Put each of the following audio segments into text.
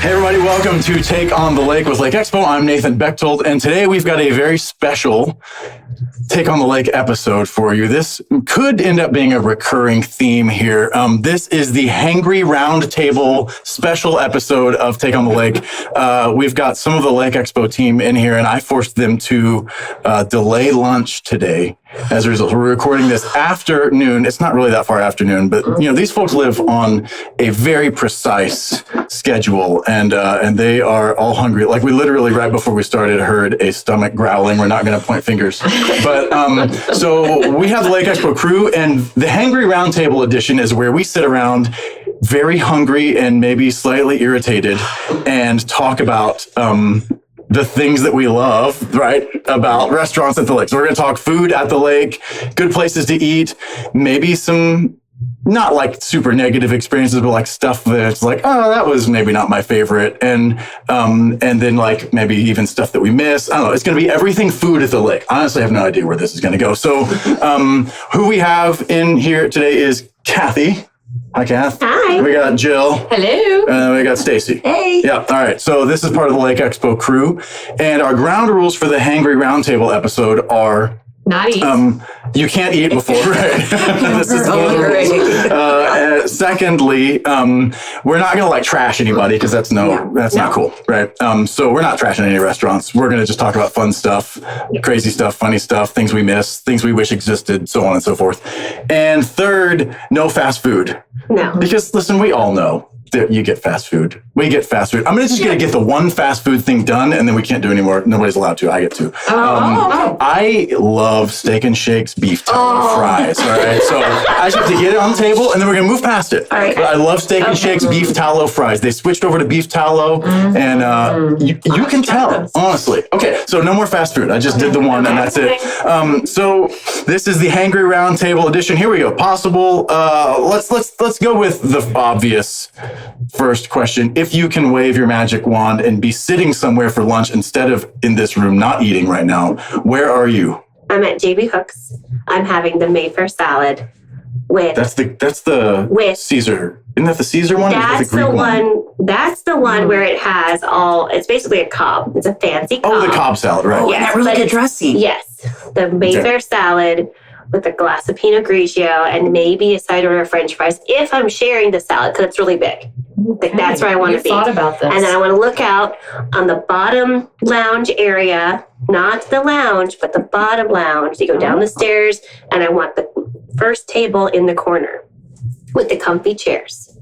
Hey everybody, welcome to Take on the Lake with LakeExpo. I'm Nathan Bechtold, and today we've got a very special Take on the Lake episode for you. This could end up being a recurring theme here. This is the Hangry Roundtable special episode of Take on the Lake. We've got some of the LakeExpo team in here, and I forced them to delay lunch today. As a result, we're recording this afternoon. It's not really that far afternoon, but these folks live on a very precise schedule, and they are all hungry. Like we literally right before we started heard a stomach growling. We're not going to point fingers, but so we have the LakeExpo crew, and the Hangry Roundtable edition is where we sit around very hungry and maybe slightly irritated and talk about the things that we love, right, about restaurants at the lake. So we're going to talk food at the lake, good places to eat, maybe some not like super negative experiences, but like stuff that's like, oh, that was maybe not my favorite. And then like maybe even stuff that we miss. I don't know. It's going to be everything food at the lake. Honestly, I have no idea where this is going to go. So who we have in here today is Kathy. Hi, Kath. Hi. We got Jill. Hello. And we got Stacy. Hey. Yeah. All right. So this is part of the LakeExpo crew, and our ground rules for the Hangry Roundtable episode are not eat. You can't eat before, right? This is secondly, we're not gonna like trash anybody because that's not cool, right? So we're not trashing any restaurants. We're gonna just talk about fun stuff, crazy stuff, funny stuff, things we miss, things we wish existed, so on and so forth. And third, no fast food. No. Because listen, we all know that you get fast food. We get fast food. I'm just going to get the one fast food thing done, and then we can't do any more. Nobody's allowed to. I get to. I love Steak and Shake's beef tallow fries. All right. So I just have to get it on the table, and then we're going to move past it. All right. But I love Steak and Shake's beef tallow fries. They switched over to beef tallow, and you can tell, honestly. Okay. So no more fast food. I just did the one, and that's it. So this is the Hangry Roundtable edition. Here we go. Possible. Let's go with the obvious first question. If you can wave your magic wand and be sitting somewhere for lunch instead of in this room, not eating right now, where are you? I'm at JB Hook's. I'm having the Mayfair salad with. That's the with Caesar. Isn't that the Caesar one? That's the one. That's the one where it has all. It's basically a Cobb. It's a fancy Cobb. Oh, the Cobb salad, right? Oh, yeah, really good dressing. Yes, the Mayfair salad with a glass of Pinot Grigio and maybe a side order of French fries. If I'm sharing the salad, because it's really big. Like that's where I want to be. Thought about this. And then I want to look out on the bottom lounge area, not the lounge, but the bottom lounge. You go down the stairs, and I want the first table in the corner with the comfy chairs.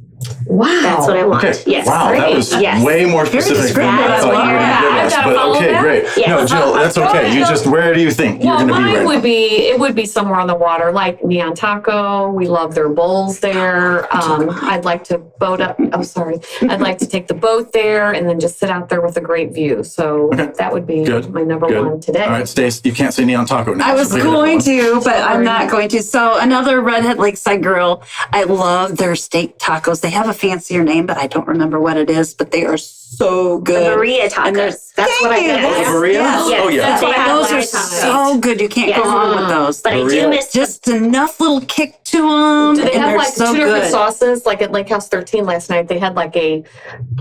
Wow. That's what I want. Okay. Yes. Wow, that was way more specific than what I thought you were going to give us. But okay, great. Yes. No, Jill, that's okay. You just, where do you think you're going to be right now? It would be somewhere on the water, like Neon Taco. We love their bowls there. I'd like to boat up. I'm sorry. I'd like to take the boat there and then just sit out there with a great view. So that would be my number one today. All right, Stace, you can't say Neon Taco now. I was going to, but I'm not going to. So another Redhead Lakeside Grill. I love their steak tacos. They have a fancier name, but I don't remember what it is, but they are so good. The birria tacos. That's what I get. Birria? Yes. Oh, yeah. Those are so good. You can't go wrong with those. But I do miss just enough little kick to them. Do they have like so two different good. sauces? Like at Lake House 13 last night, they had like a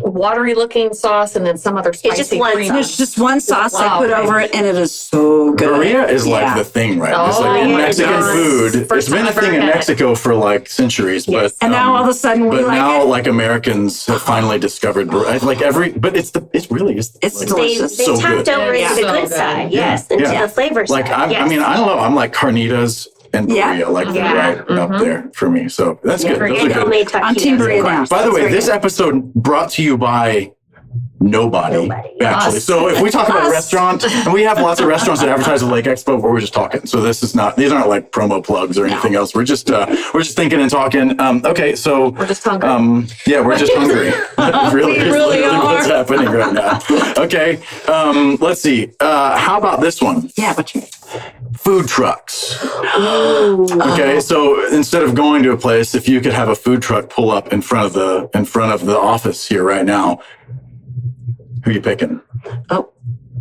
watery looking sauce and then some other spicy just one cream. It's just one sauce I put over it, and it is so good. Birria is like the thing, right? It's like in Mexican food. It's been a thing in Mexico for like centuries, but and now all of a sudden we like Americans have finally discovered like but it's delicious. They so tapped good. over into the good side, yes, and the flavor side. Like I mean, I don't know. I'm like carnitas and birria, like right up there for me. So that's good. Those are good. I'm team birria now. By the way, this episode brought to you by Nobody. Actually. So if we talk about a restaurant, and we have lots of restaurants that advertise at LakeExpo, but we're just talking. So these aren't like promo plugs or anything else. We're just thinking and talking. Okay, so we're just hungry. We're just hungry. really are. What's happening right now? Okay, let's see. How about this one? Yeah, but food trucks. Okay, so instead of going to a place, if you could have a food truck pull up in front of the office here right now, who are you picking? Oh.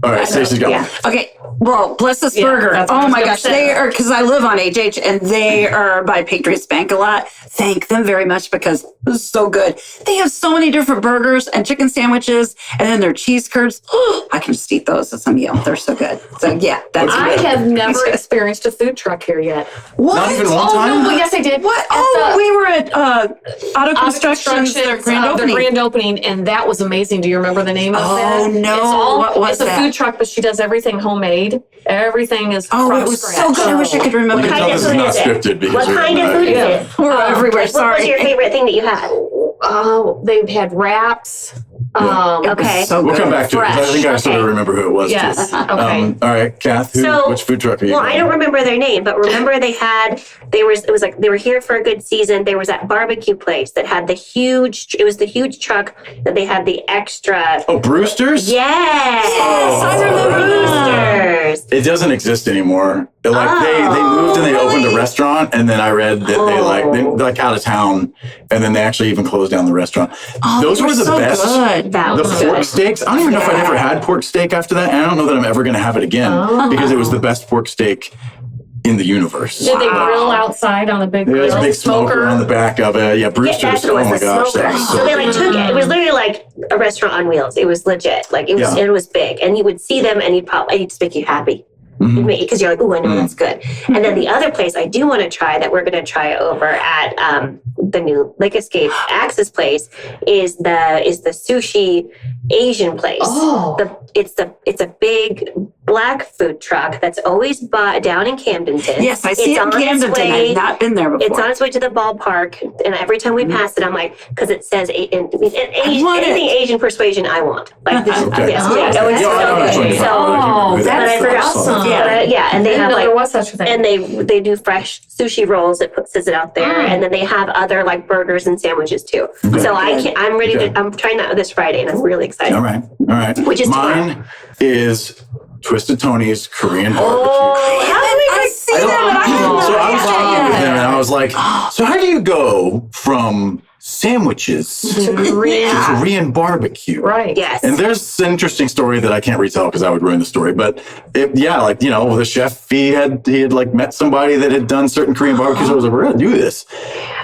All right, Stacey's got one. Okay, Well, Bless This Yeah, Burger. that's what I Oh was my gonna gosh. say. They are, because I live on HH and they are by Patriots Bank a lot. Thank them very much because this is so good. They have so many different burgers and chicken sandwiches and then their cheese curds. I can just eat those as a meal. They're so good. So yeah, that's I good. have never experienced a food truck here yet. What? Not even one Oh, time? no, well, yes, I did. What? At Oh, the- we were at Auto Construction's their grand their opening. grand opening, and that was amazing. Do you remember the name of that? Oh, no. What was it's a that? food truck, but she does everything homemade. Everything is Oh, from it was scratch. so good. I wish I could remember. You can What tell kind this of is food not is it? scripted because What kind of food is it? We're everywhere. What Sorry. was your favorite thing that you had? Oh, they've had wraps. Okay. So We'll good. come back to it. 'Cause I think I sort of Okay. remember who it was. Yes. Too. Okay. All right, Kath. So- Which food truck are you? Well, I going? don't remember their name, but remember it was like they were here for a good season. There was that barbecue place that had it was the huge truck that they had the extra. Oh, Brewster's? Yes. Yes, I remember that. Brewster's. It doesn't exist anymore. Like they moved and they opened a restaurant, and then I read that they're like out of town, and then they actually even closed down the restaurant. Those They were the so best. good. That The was pork good. steaks. I don't even know if I'd ever had pork steak after that, and I don't know that I'm ever going to have it again because it was the best pork steak in the universe. Did they grill outside on a big There grill? was a big smoker on the back of it. Yeah, Yeah, Brewster's. that's what Oh it my was, the gosh, smoker. that was So they like took it. It was literally like a restaurant on wheels. It was legit. Like it was. Yeah. It was big, and you would see them, and you'd just make you happy. Because you're like, oh, I know that's good. And then the other place I do want to try that we're going to try over at the new Lake Escape Axis place is the sushi Asian place. Oh. It's a big black food truck that's always down in Camdenton. Yes, I see It's it in on its Camdenton. way- I've not been there before. It's on its way to the ballpark, and every time we pass it, I'm like, because it says anything want it. Asian persuasion, I want. Like, this, Okay. yes, Oh, yeah, that's it was Yeah, I know which one you're so. talking about. Oh, But But I forgot. awesome. Yeah, and they I didn't have know like, there was such a thing. and they do fresh sushi rolls. It says it out there, and then they have other like burgers and sandwiches too. So I'm ready to. I'm trying that this Friday, and I'm really excited. All right. Which is mine is Twisted Tony's Korean barbecue. Oh, how did we I just see that, but I haven't So I was tried talking with it. him, and I was like, "So how do you go from sandwiches to Korean. to Korean barbecue?" Right. Yes. And there's an interesting story that I can't retell because I would ruin the story. But the chef, he had like met somebody that had done certain Korean barbecues. I was like, we're gonna do this.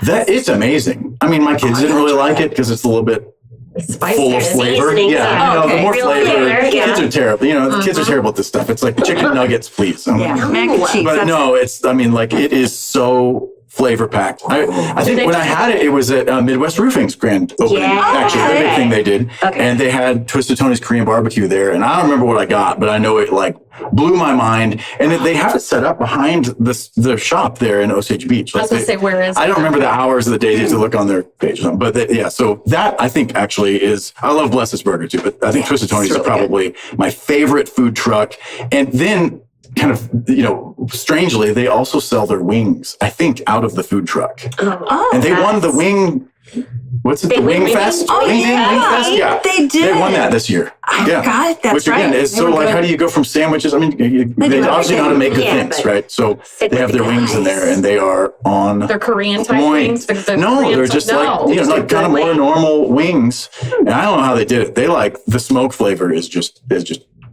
It's amazing. I my kids didn't really like it because it's a little bit Spicy. full of flavor. Seasonings, Yeah, yeah. the more Real flavor. flavor, yeah. Kids are terrible. The kids are terrible at this stuff. It's like chicken nuggets, please. I'm like, Yeah, mac and cheese. but that's- no, it is so flavor packed. I think when I had it was at Midwest Roofing's grand opening. Yeah. Actually, the big thing they did, Okay. and they had Twisted Tony's Korean barbecue there, and I don't remember what I got, but I know it like blew my mind. And they have it set up behind the shop there in Osage Beach. I was going to say, where is I don't it? remember the hours of the day to look on their page or something, but so that I think actually is, I love Bless This Burger too, but I think Twisted Tony's really is probably my favorite food truck. And then kind of, strangely, they also sell their wings, I think, out of the food truck. Oh, And they won the nice. wing, what's it, They the win Wing Wing- Fest? Oh, Wing Ding, yeah. Wing Fest? Yeah. They did. They won that this year. I got it. That's Which again right. is They so were like, good. how do you go from sandwiches? I mean, they do obviously know how to make good everything. things, Yeah, but right? So stick they have with their the wings in there and they are on They're Korean type point. wings? The No, Korean they're type- just no. like kind of more normal wings. And I don't know how they did it. They like the smoke flavor is just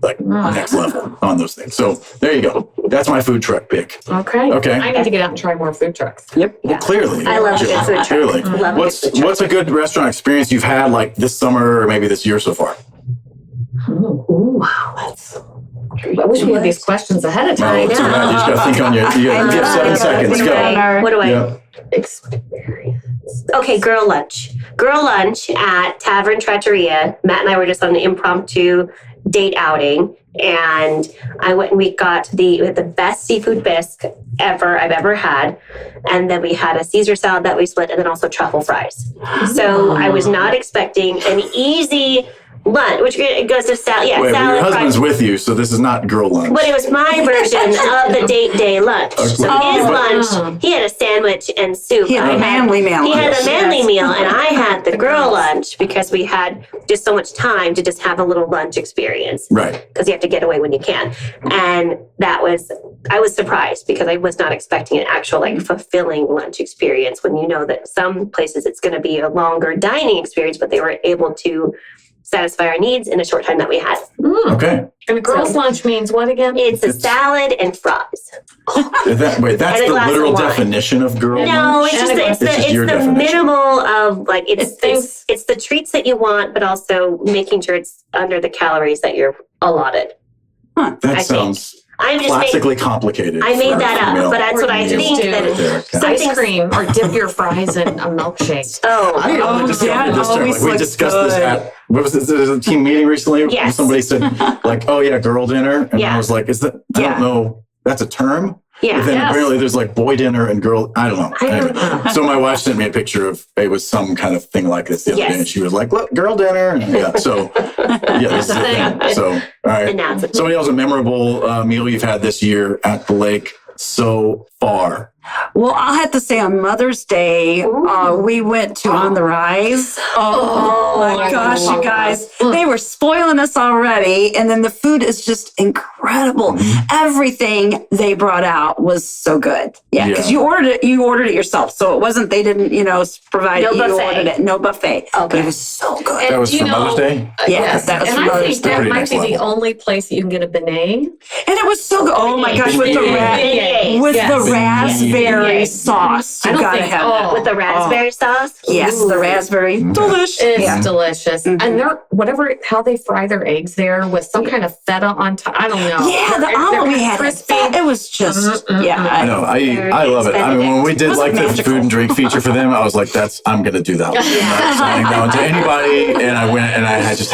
like next level on those things. So there you go. That's my food truck pick. Okay. Okay. I need to get out and try more food trutrucks. Yep. Well, clearly. I love a good food truck. Clearly. Love a good food truck. What's a good restaurant experience you've had like this summer or maybe this year so far? I wish we had these questions ahead of Oh, time. too bad. You just got to think on you have 7 seconds. Go. What do I? Yeah. Experience. Okay, girl lunch. Girl lunch at Tavern Trattoria. Matt and I were just on an impromptu date outing, and I went and we got the best seafood bisque I've ever had, and then we had a Caesar salad that we split, and then also truffle fries. So I was not expecting an easy lunch, which it goes to salad. Yeah, Wait, but salad. your husband's fries. with you, so this is not girl lunch. But it was my version of the date day lunch. So his lunch, he had a sandwich and soup. He had I a manly meal. He had a Yes. manly meal, and I had the girl lunch because we had just so much time to just have a little lunch experience. Right. Because you have to get away when you can. And I was surprised because I was not expecting an actual fulfilling lunch experience when you know that some places it's going to be a longer dining experience, but they were able to satisfy our needs in a short time that we had. Okay. And a girls' lunch means what again? It's a salad and fries. That's And the a glass of literal wine. definition of girl No, lunch? it's just It's it's your the definition. minimal of like It's it's the treats that you want, but also making sure it's under the calories that you're allotted. That I sounds I'm just classically complicated. I made for that a up, meal. but that's what I Or you think. do. That Right there. some Ice things- cream or dip your fries in a milkshake. Oh, I Oh, discovered that this term. always Like, we looks discussed this good. at what was this? There was a team meeting recently. Yes. Somebody said like, "Oh yeah, girl dinner," and Yeah. I was like, "Is that? I Yeah. don't know. That's a term." yeah. But then Yes. apparently there's like boy dinner and girl. I don't know. I don't Anyway. know. So my wife sent me a picture of it was some kind of thing like this the other Yes. day, and she was like, "Look, girl dinner." And yeah. So yeah, this is a thing. So all right. And that's it. Somebody else, a memorable meal you've had this year at the lake so far. Well, I'll have to say on Mother's Day, we went to On the Rise. Oh, my gosh, you guys. They were spoiling us already. And then the food is just incredible. Everything they brought out was so good. Yeah, because Yeah. you ordered it yourself. So it wasn't, they didn't, provide No it. You buffet. ordered it. No buffet. But Okay. it was so good. And That was you for know, Mother's Day. Yes, that was and for I Mother's think Day. that Pretty might next be the level. only place that you can get a beignet. And it was so good. Oh my gosh, with the Beignets. with Yes. the raspberry Beignets. sauce. I You don't gotta think- have that. With the raspberry sauce. Yes, the raspberry. Delish. It's Yeah. delicious. Mhm. And they're how they fry their eggs there with some kind of feta on top. I don't know. Yeah, the They're omelet we had. crispy. It was just, yeah. I know. I love it. I mean, when we did was like the magical. food and drink feature for them, I was like, I'm going to do that one. I'm not signing that one to anybody. And I went and I had just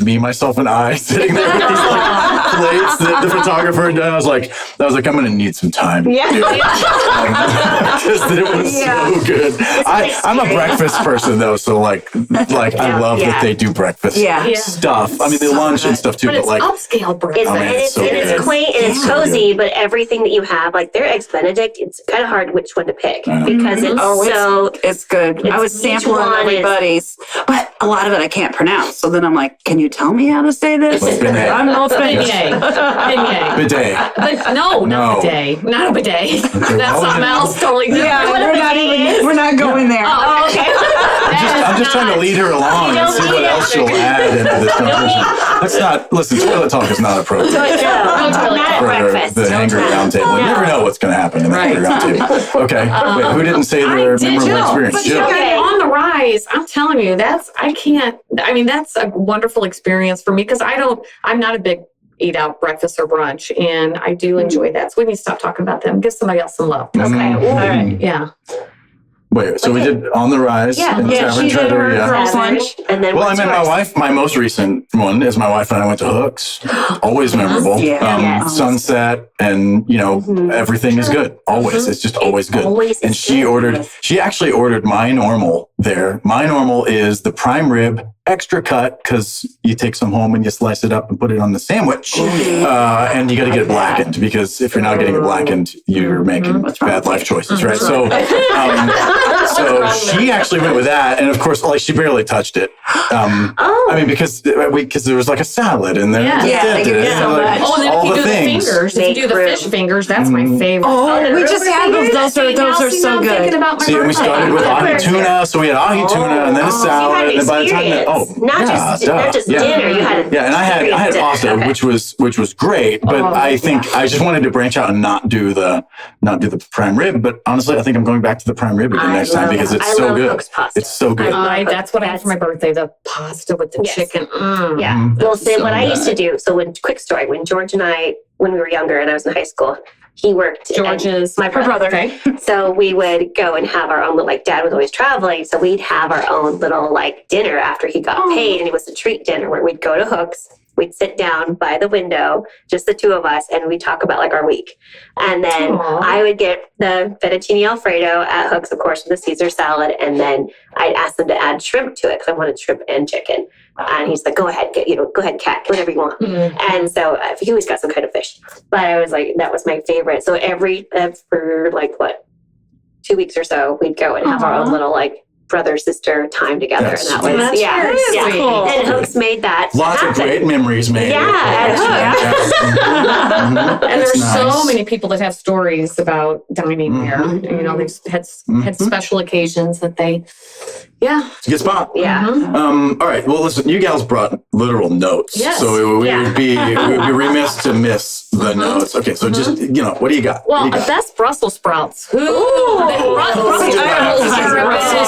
me, myself, and I sitting there with these like plates that the photographer had done. I was like, I'm going to need some time. Yeah. Because it was so good. I'm a breakfast person though. So like I love that they do breakfast Yeah. stuff. I mean, the lunch and stuff too, But but it's like, upscale breakfast. Oh, man, it's so it's good. quaint and it's Yeah. cozy, but everything that you have, like their eggs Benedict, it's kind of hard which one to pick I know. because it's Oh, so. It's good. I was Each sampling one is- everybody's, but a lot of it I can't pronounce. So then I'm like, can you tell me how to say this? Like beignet. I don't know Spanish. Beignet. Beignet. bidet. But no, No. not a bidet. Not a bidet. That's well, something then- else totally different. Yeah, What a bidet is. we're not going there. Oh, okay. I'm just trying to lead her along and see what else she'll add into this conversation. Let's not listen. Toilet talk is not appropriate No, toilet not at for breakfast. the Hangry Roundtable. You never know what's going to happen in the Right. Hangry Roundtable. Okay, wait. Who didn't say their I did, memorable Jill. experience? But Jill. Okay. On the rise, I'm telling you, that's a wonderful experience for me because I'm not a big eat out breakfast or brunch, and I do enjoy that. So we need to stop talking about them. Give somebody else some love. Okay. Mm. All right. Yeah. Wait, so we did On the Rise Yeah. and Yeah, Tavern she did her Trattoria. girls' lunch. And then Well, I what's mean, yours? my most recent one is my wife and I went to Hooks. Always memorable. Yeah. Yes. Sunset and, everything is good. Always. It's just always good. Always And is good. she actually ordered my normal there. My normal is the prime rib, extra cut, because you take some home and you slice it up and put it on the sandwich. And you got to get it blackened because if you're not getting it blackened, you're making bad life choices, right? So she actually went with that. And of course, like she barely touched it. I mean, because there was like a salad in there. Yeah. Thank you so much. Oh, and then all if you the do the things. fingers, if you do the fish fingers, that's my favorite. Oh, we just had those. Those are so good. See, and we started with ahi tuna, so we had ahi tuna, and then a salad, and then by the time not just dinner. You had and I had pasta, Okay. which was great, but I think I just wanted to branch out and not do the prime rib. But honestly, I think I'm going back to the prime rib again next time because it's so good. It's so good. That's what I had for my birthday, the pasta with the Yes. chicken. Yeah. Well, say So what I used to good. do. So quick story, when George and I, when we were younger and I was in high school, he worked. George is my brother. Okay. So we would go and have our own little, like dad was always traveling. So we'd have our own little like dinner after he got paid. And it was a treat dinner where we'd go to Hooks. We'd sit down by the window, just the two of us, and we'd talk about like our week. And then Aw. I would get the fettuccine Alfredo at Hooks, of course, with the Caesar salad. And then I'd ask them to add shrimp to it because I wanted shrimp and chicken. And he's like, go ahead, Kat, whatever you want. And so he always got some kind of fish. But I was like, that was my favorite. So for like, 2 weeks or so, we'd go and have our own little like brother sister time together, That's and that was That's very sweet. cool. And Hooks made that Lots happen. of great memories made. Yeah, Yes, And That's there's so nice. many people that have stories about dining there. You know, they've had special occasions that they, It's a good spot. Yeah. Mhm. All right. Well, listen, you gals brought literal notes. Yes. So we Yeah. would be remiss to miss the notes. Okay. So just, what do you got? Well, What do you got? best Brussels sprouts. Brussels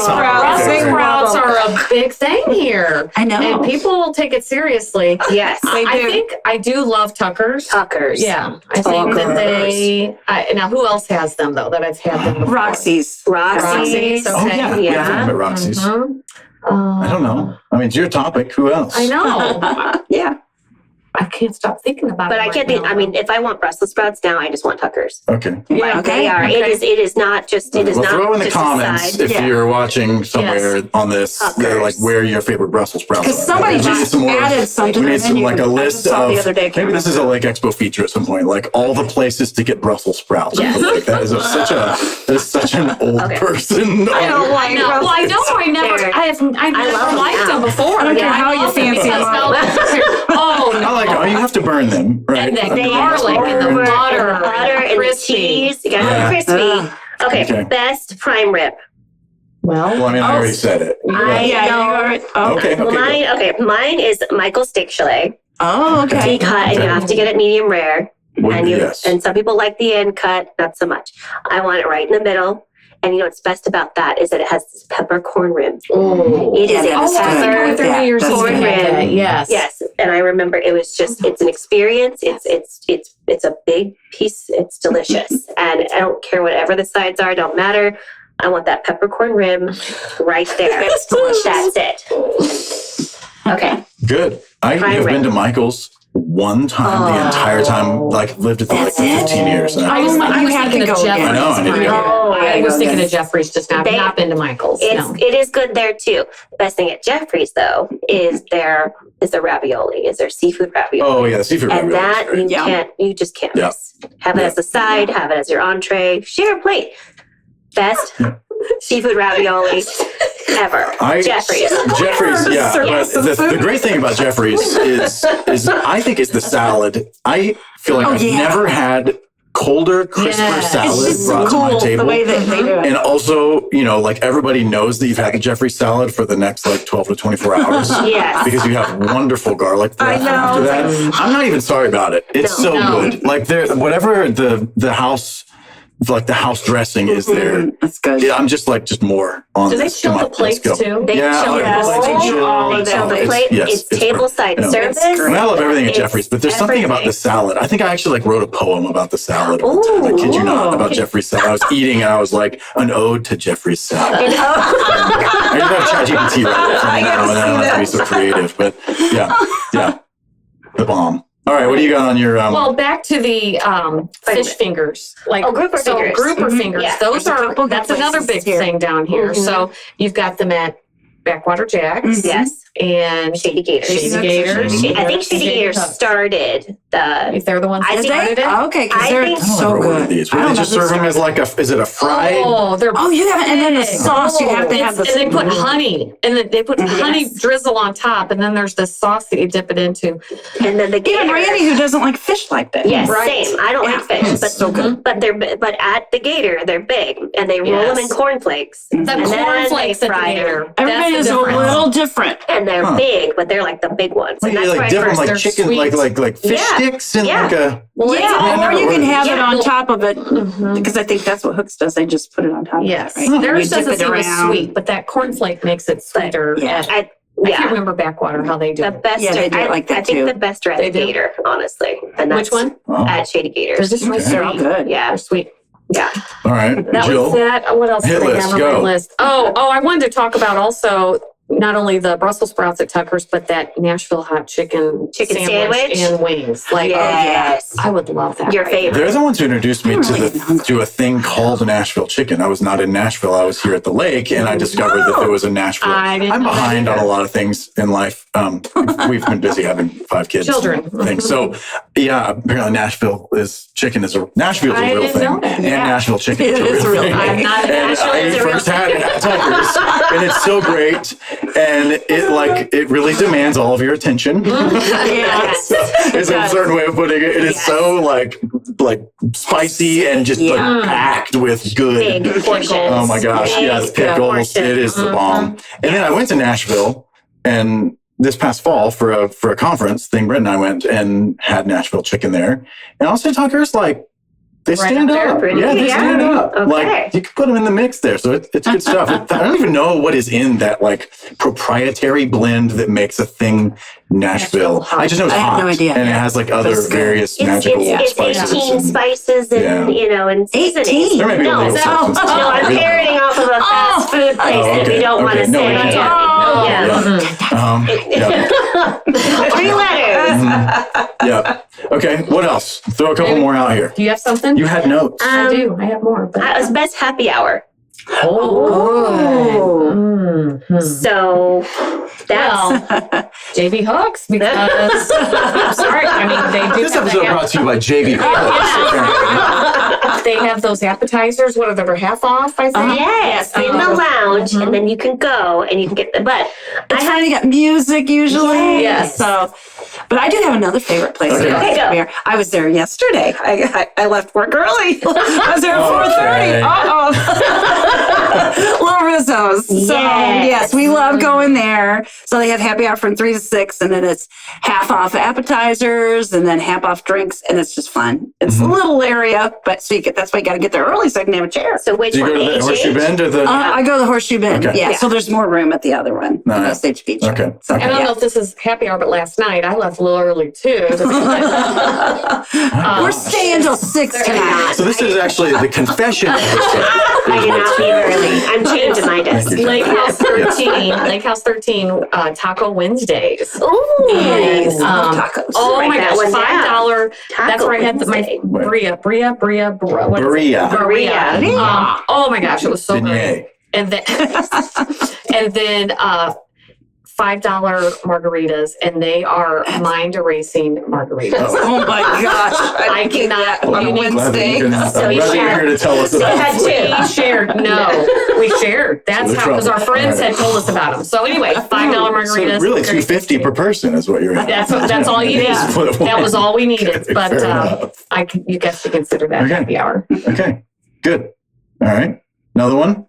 Brussels sprouts are a big thing here. I know. And people take it seriously. Yes. I do love Tuckers. Tuckers. Yeah, I think that now who else has them though that I've had them before? Roxy's. Roxy's. Oh, yeah. Yeah. Definitely at Roxy's. Mhm. I don't know. I mean, it's your topic. Who else? I know. Yeah. I can't stop thinking about But it. I can't think. I mean, if I want Brussels sprouts now, I just want Tuckers. Okay. yeah, Okay. They are. Okay. It is not just. It is Well, not. throw in the just a comments side. if Yeah. you're watching somewhere on this, Tuckers. like where your favorite Brussels sprouts Because are. somebody We need just some more- added something. We need and then some you- like a I list just saw of the other day. I can't maybe this is a remember. Lake Expo feature at some point, like all the places to get Brussels sprouts. Yes. Like, that is such an old Okay. person. I don't like them. Well, I know I never I never love them liked now. them before. I don't care how you love them fancy because them now- Oh I no. like you have to burn them, right? And the Okay. garlic and the Over- butter, and the butter and the crispy. cheese. You gotta Yeah. have it crispy. Okay. Okay. Best prime rib. Well, I mean, I already said it. I Yeah, know. you are. Oh, Okay. Mine is Michael's steak chalet. oh okay. Deep cut, and you have to get it medium rare. Yes. And some people like the end cut, not so much. I want it right in the middle. And you know what's best about that is that it has this peppercorn rim. Oh, It is Yeah, a that's I think good. with their Yeah, New Year's that's Eve good. event, yes. Yes, and I remember it was just it's an experience. It's a big piece. It's delicious, and I don't care whatever the sides are. Don't matter. I want that peppercorn rim right there. That's it. Okay. Good. I Prime have been rib. to Michael's one time the entire time, like lived at the like for 15 years. And I was You had to thinking of go again. Jeffrey's. I know, I need to go. No, I was thinking again. of Jeffrey's just now. I've They- not been to Michael's. No. It is good there too. The best thing at Jeffrey's though is their ravioli. Is their seafood ravioli. Oh yeah, the seafood And ravioli is that great. you just can't Yeah. miss. Have it as a side, have it as your entree, share a plate. Best seafood ravioli ever. Jeffrey's. Jeffrey's, yeah. Yes. But the great thing about Jeffrey's is I think it's the salad. I feel like I've yeah. never had colder, crisper Yes. salad It's just brought to my cool table. the way that they do it. And also, like everybody knows that you've had the Jeffrey's salad for the next like 12 to 24 hours. Yes. Because you have wonderful garlic breath I know. after that. I'm not even sorry about it. It's so No. good. Like whatever the house, like the house dressing is there. That's good. Yeah, I'm just more on Do they this. chill Come the on, let's plates go. too? They Yeah, chill like, the plates plate. are chilled. They chill the It's- plate. yes, It's it's table great. side No. service. I mean, I love everything at It's Jeffrey's, but there's something about the salad. I think I actually wrote a poem about the salad. one time. I kid you not, about Jeffrey's salad. I was eating and I was like, an ode to Jeffrey's salad. I didn't have ChatGPT right there. I don't have to be so creative, but yeah, the bomb. All right, what do you got on your? Well, back to the fish fingers, like grouper fingers. Grouper fingers. Yeah. Those There's a couple that's good another places big here. thing down here. So you've got them at Backwater Jack's Yes. and Shady Gators. Shady Gators. I think Shady Gators started the. If they're the ones I that think- started it. Okay, because I they're think- I don't so remember what good. these. I Were they don't just know if serve them as like is it a fried? Oh, they're Oh, you have it, and then the big. sauce you have to have the. And they put honey, and then they put honey Yes. drizzle on top, and then there's this sauce that you dip it into. And then the Even Gator. Randy, who doesn't like fish like that. Yes, Right. same. I don't like fish, It's but so good. But but at the Gator, they're big, and they roll them in Yes. cornflakes. The And then cornflakes they at the fry them. Gator. Everybody That's is the a difference. little different. And they're Huh. big, but they're like the big ones. Like, And that's you where like I dip them first. like they're chicken, sweet. like fish Yeah. sticks and Yeah. like a. Well, Yeah, or you can have it on Yeah. top of it because I think that's what Hooks does. They just put it on top. Yes, of it, right? theirs You dip doesn't it seem as around. sweet, but that cornflake makes it sweeter. Yeah. I Yeah. can't remember Backwater how they do The it. best Yeah, they do it like that I think too. the best are at They the do. Gator, honestly. And Which one? Oh. At Shady They're Gators. just really Okay. They're all sweet. good. Yeah. They're sweet. Yeah. All right, That Jill. was that. What else Hit did I list, have on my go. list? Oh, I wanted to talk about also not only the Brussels sprouts at Tucker's, but that Nashville hot chicken sandwich and wings. Like, yes. I would love that. Your favorite. They're the ones who introduced me to a thing called Nashville chicken. I was not in Nashville. I was here at the lake, and I discovered that there was a Nashville. I'm behind on a lot of things in life. We've been busy having 5 kids. Children. Things. So, yeah, apparently Nashville's a real thing. And Nashville chicken is a real thing. I'm not in Nashville. I first had it at Tucker's, and it's so great. And it really demands all of your attention. Yes. It's a certain way of putting it. It is so like spicy and just packed with good. Big portions. Oh my gosh. Yes, pickles. It is the bomb. And then I went to Nashville, and this past fall for a conference thing, Brett and I went and had Nashville chicken there. And also Tucker's they stand up. Yeah, they stand up. Okay. Like you could put them in the mix there. So it's good stuff. I don't even know what is in that proprietary blend that makes a thing Nashville. I just know it's hot. I have no idea. And it has other various magical it's spices. 18 spices and, and seasonings. 18? There may be a little substance to it. No, I'm parroting off of a fast food place that we don't want to No, say. we can't. Yeah. 3 letters. Yeah. Okay. What else? Throw a couple more out here. Do you have something? You had notes. I do. I have more. But... It was best happy hour. Oh. Mm-hmm. So that's JV Hooks, because I'm sorry. I mean, they do. This episode brought to you by JV. They have those appetizers. What are they? Half off, I think. yes, in the lounge, and then you can go and you can get the. But It's fun to get music usually. Yes. So, but I do have another favorite place. Okay. Go. I was there yesterday. I left work early. I was there at 4:30. Little Rizzo's. So yes, we love going there. So they have happy hour from 3 to 6, and then it's half off appetizers and then half off drinks, and it's just fun. It's a little area, but that's why you got to get there early so I can have a chair. So which Do you one? go to the HH? Horseshoe Bend or the? I go to the Horseshoe Bend. Okay. Yeah, so there's more room at the other one, Nice. the Stage Beach. Okay. So, And I don't know if this is happy hour, but last night I left a little early too. We're staying till 6 tonight. So this is actually the confession episode. I did not leave early. I'm changing my desk. Lake House 13, Lake House 13, Taco Wednesdays. Ooh, And, nice. Tacos. Oh my Write that gosh, one down. $5. That's where I had Wednesday. my birria. What is it? Birria. Birria. Oh my gosh, it was so Beignet. good. And then $5 margaritas, and they are mind-erasing margaritas. Oh my gosh. I cannot. on a You need- Wednesday. I'm glad you're here to tell us about had it. two. We shared. No, we shared. That's So how, because our trouble. friends All right. had told us about them. So anyway, $5 margaritas. So really, $2.50 per person is what you're. That's all you need. That's what it That was all we needed. Okay, But fair enough. you guys should consider that Okay. happy hour. Okay. Good. All right. Another one.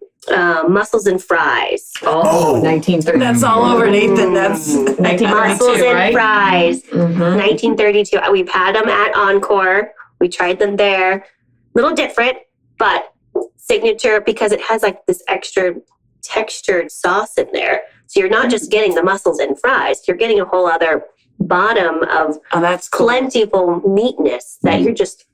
Mussels and fries. Oh. 1930. That's all over, Nathan. That's 1932, Mussels and right? fries. Mhm. 1932. We've had them at Encore. We tried them there. Little different, but signature because it has this extra textured sauce in there. So you're not just getting the mussels and fries. You're getting a whole other bottom of that's cool. plentiful meatness that you're just.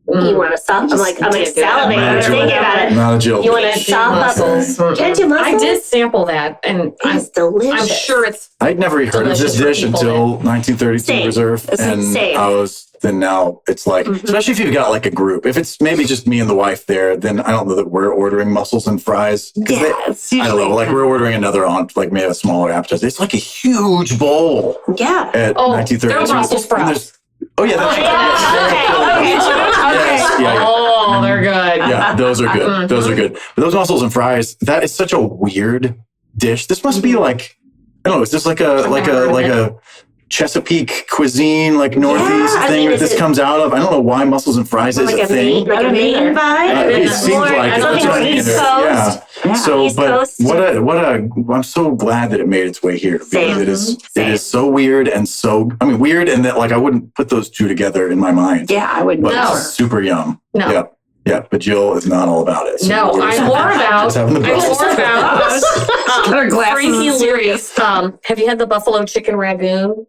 You want to sop? I'm like can't do that. salivating when I'm thinking about it. Not a Jill. You want to Can't do chop mussels. up? Can't you mussels? I did sample that, and It's delicious. I'm sure it's I'd never heard of this delicious for dish people until 1932 Same. Reserve, and Same. then now it's especially if you've got a group. If it's maybe just me and the wife there, then I don't know that we're ordering mussels and fries. 'Cause Yeah, it's I don't know, usually we're ordering another maybe a smaller appetizer. It's a huge bowl Yeah. at Oh, 1932. they're Brussels And sprouts. there's- Oh yeah, that's Okay. Yes, yeah. oh, they're good. Yeah, those are good. Those are good. But those mussels and fries, that is such a weird dish. This must be I don't know, is this like a Chesapeake cuisine, Northeast I thing mean, that this is it- comes out of? I don't know why mussels and fries is a thing. Like a Maine vibe? It seems like something it's East in there. Coast. Yeah. So, East but Coast. I'm so glad that it made its way here because Same. it is Same. so weird and weird and that I wouldn't put those two together in my mind. Yeah, I would But never. it's super yum. No. Yeah. Yeah, but Jill is not all about it. So No, we're I'm just- more about. just having the I'm Brussels more about. Her glasses Freaky is Hilarious. Have you had the buffalo chicken ragoon?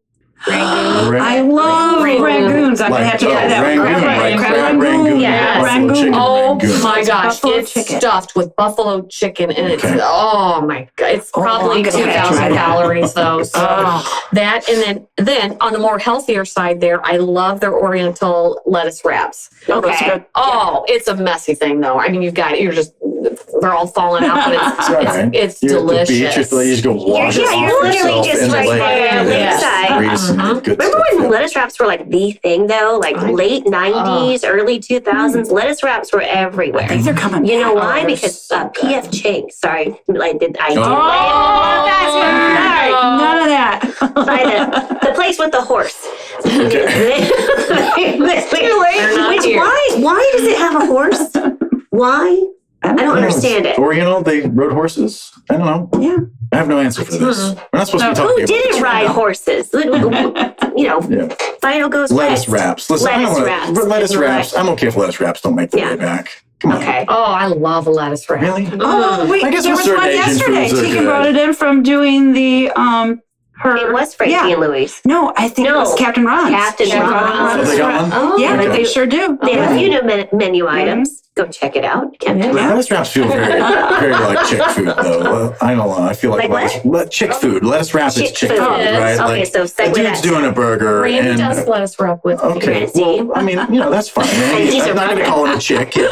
Rangoon. I love rangoons. I'm gonna have to try that. Rangoon, like crab rangoon, Yeah. buffalo Rangoon. chicken Oh rangoon. my gosh, Buffalo it's chicken. stuffed with buffalo chicken and it's Okay. oh my god, it's Oh, probably I'm gonna have to 2,000 try that. calories though. So Oh. that and then on the more healthier side there, I love their Oriental lettuce wraps. Oh, that's Okay. good. Oh, it's a messy thing though. I mean, they're all falling out, but it's You're at the beach, delicious. you just go wash Yeah, it you're off literally yourself just in the right lake. there, lakeside. Grease and good Remember stuff. when lettuce wraps were like the thing though? Like late 90s, early 2000s, lettuce wraps were everywhere. I think they're coming. You know why? they're Because so PF Chang's, sorry, I did Oh. None of that. By the place with the horse. Okay. Which here. why does it have a horse? Why? I don't understand it. Oriental, they rode horses? I don't know. Yeah. I have no answer for this. We're not supposed to be talking Who about didn't this right ride now. horses? Yeah. Final goes Lettuce west. wraps. Listen, I don't Lettuce wanna- wraps. but lettuce wraps. I'm okay if lettuce wraps don't make their Yeah. way back. Come on. Okay. Oh, I love a lettuce wrap. Really? Oh, wait. I guess there with was certain one Asian yesterday. foods are Tegan good. brought it in from doing the her. It was Frankie Yeah. and Louise. No, I think it No. was Captain Ron's. Captain She brought Ron's. in Oh, lettuce they got wrap. one? Oh, Yeah, Okay. they sure do. They have a Yeah. few new menu items. Go check it out. Captain Yeah. Lettuce wraps feel very, very like chick food, though. I don't know. I feel like Like chick food. Lettuce wrap is Chick chick food. food, right? Okay, like, so the segue dude's that. doing a burger. Randy and, does lettuce wrap with Okay, See? well, I mean, that's fine. And he's I'm a not going to runner. call him a chick. All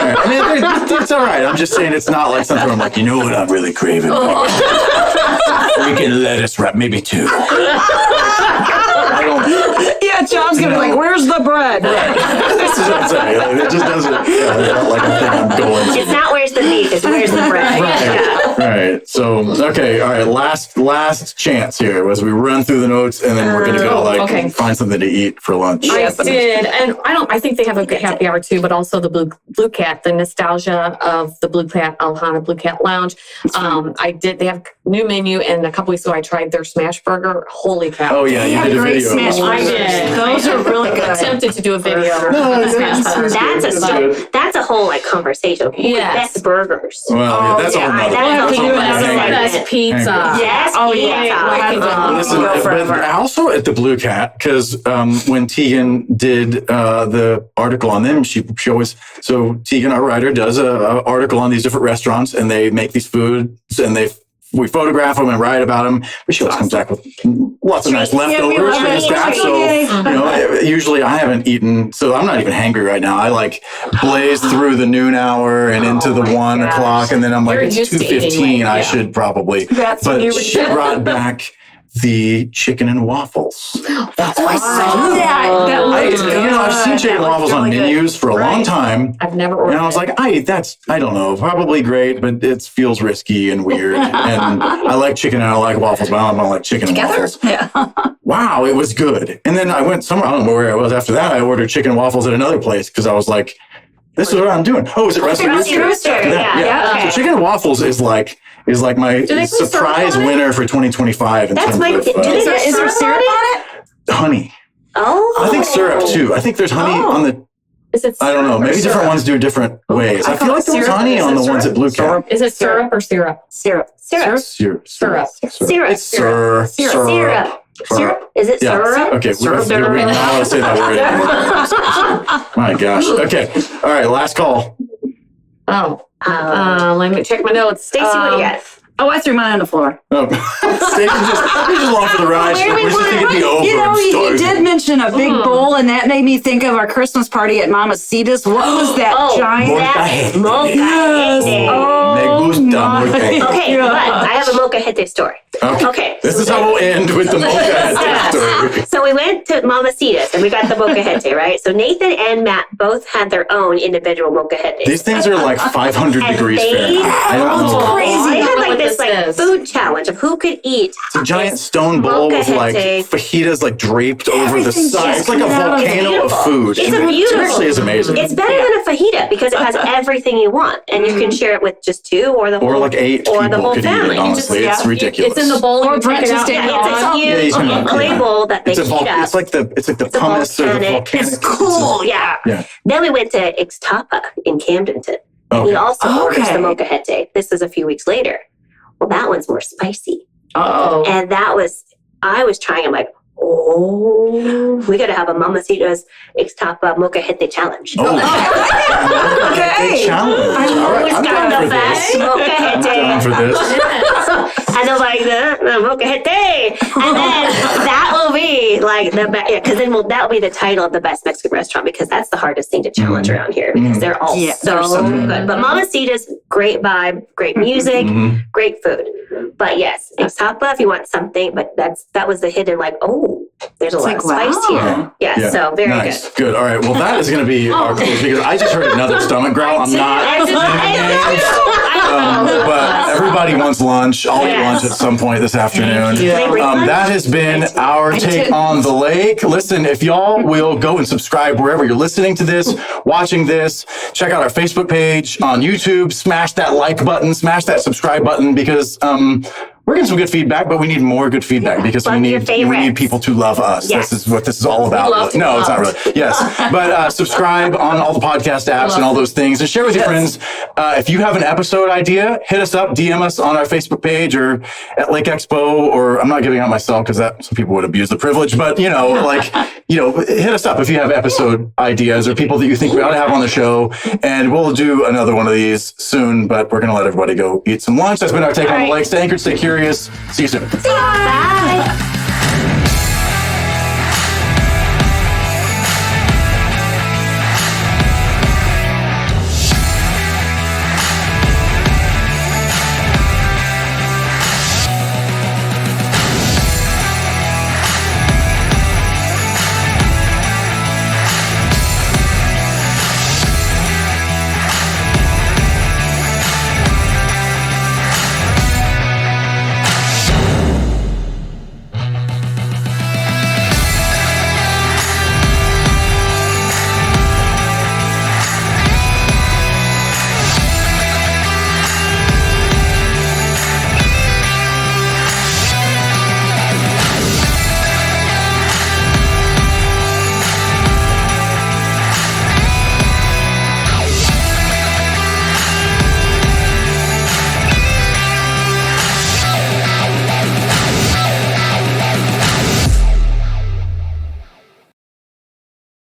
right. I mean, it's all right. I'm just saying it's not like something where I'm like, you know what I'm really craving? Freaking lettuce wrap, maybe two. I don't. Yeah, John's gonna be like, "Where's the bread?" This is what I'm saying. Like, it just doesn't. It's not like a thing I'm going to. It's not where's the beef, it's where's the bread. Yeah. Right. So, okay. All right. Last chance here as we run through the notes, and then we're gonna go okay. find something to eat for lunch. I did, and I think they have a good happy hour too, but also the Blue Cat, the nostalgia of the Blue Cat, Alhana Blue Cat Lounge. They have new menu, and a couple weeks ago I tried their smash burger. Holy cow. Oh yeah, They you have did a great video. smash I burgers. did. Those are really I good. attempted to do a video. No, of the smash that's burger. good. That's a whole like conversation. Yes. Best burgers. Well, yeah, that's a whole nother. That's Can a you whole another nother one? segment. Best pizza. Hangry. Yes. Oh, pizza. yeah. Listen, Go but forever. also at the Blue Cat, because when Tegan did the article on them, she always, so Tegan, our writer, does a article on these different restaurants, and they make these foods, and we photograph them and write about them. But she always comes back with lots of nice leftovers love for the it. staff. So, usually I haven't eaten, so I'm not even hangry right now. I like blaze through the noon hour and into the 1 o'clock, and then I'm like, You're it's used to eating 2:15. late, I yeah. should probably. That's what But you would she brought back the chicken and waffles. Oh, I saw that. That looked good. I've seen chicken and That waffles looked on really good. menus for a long time. I've never ordered. And I was like, I don't know, probably great, but it feels risky and weird. And I like chicken and I like waffles, but I don't like chicken and waffles. Yeah. Wow, it was good. And then I went somewhere, I don't know where I was after that. I ordered chicken and waffles at another place because I was like, this is what I'm doing. Oh, is it Rusty Rusty Rooster? Rooster, yeah, okay. So chicken and waffles is like my they put surprise syrup on it? winner for 2025 in That's terms my. of Do they Is put there syrup on it? honey. Oh. I think syrup too. I think there's honey on the. Is it I don't know. syrup or Maybe different syrup? ones do different ways. I feel like there was syrup. honey Is on it the ones syrup? at Blue Cat. Is it syrup or syrup? Syrup. Syrup. Syrup. Syrup. Syrup. It's sir. Syrup. Syrup. Is it Yeah. syrup? Okay. Syrup. We don't want to say that word anymore. My gosh. Okay. All right. Last call. Oh, let me check my notes. Stacy, what do you got? Oh, I threw mine on the floor. Oh, Stacey just along for the ride. Where we We're just thinking it'd be over. You know, I'm he starving. did mention a big bowl, and that made me think of our Christmas party at Mama Cita's. What was that giant? That's Molcajete. molcajete. Oh, Me gusta my molcajete. Okay, but gosh. I have a molcajete story. Okay. This is how we'll end with the molcajete story. So we went to Mamacita's and we got the molcajete, right? So Nathan and Matt both had their own individual molcajetes. These things are like 500 And degrees they- Fahrenheit. I don't know. crazy. They I don't had know like what this like is. food challenge of who could eat. It's a giant stone bowl with like Molcajete. fajitas like draped over the Everything's side. just It's like a coming out of it. volcano of food. It's And beautiful. It actually is amazing. It's better than a fajita because it has everything you want, and you can share it with just two or the whole or like 8 or people the whole could family. eat it, honestly. It's ridiculous. It's in the bowl. Or you take Brett it just out. did Yeah, it it's a on. huge Yeah, you can- clay bowl that they It's heat up. it's like the pumice or the volcanic. It's cool, yeah. Yeah. Then we went to Ixtapa in Camdenton. Okay. He also orders Okay. the molcajete. This is a few weeks later. Well, that one's more spicy. Oh, And I was trying, I'm like, Oh, we got to have a Mamacita's Ixtapa Molcajete challenge. Oh, Okay. challenge. All right, Who's I'm got down the for best this. I'm down for molcajete? this. And they're like the molcajete, and then that will be like the best. Yeah, because then that will be the title of the best Mexican restaurant, because that's the hardest thing to challenge around here, because they're all Yeah, so they're so good. But Mamacita's, great vibe, great music, great food. But yes, Ixtapa if you want something. But that was the hidden, like, oh, there's a lot like, of spice wow. here. Yeah, Yeah. so very Nice. good. Good. All right. Well, that is going to be our close, because I just heard another stomach growl. I'm not. But everybody wants lunch. I'll eat lunch at some point this afternoon. That has been our take on the lake. Listen, if y'all will go and subscribe wherever you're listening to this, watching this, check out our Facebook page, on YouTube, smash that like button, smash that subscribe button, because we're getting some good feedback, but we need more good feedback, because we need people to love us. Yes. This is what this is all about. love to No, be it's not really. Yes. But subscribe on all the podcast apps and all those things, and share with your friends. If you have an episode idea, hit us up, DM us on our Facebook page or at LakeExpo, or I'm not giving out myself because that some people would abuse the privilege, but hit us up if you have episode ideas or people that you think we ought to have on the show, and we'll do another one of these soon, but we're going to let everybody go eat some lunch. That's been our take on the lake. Stay anchored, stay curious. See you soon. Bye.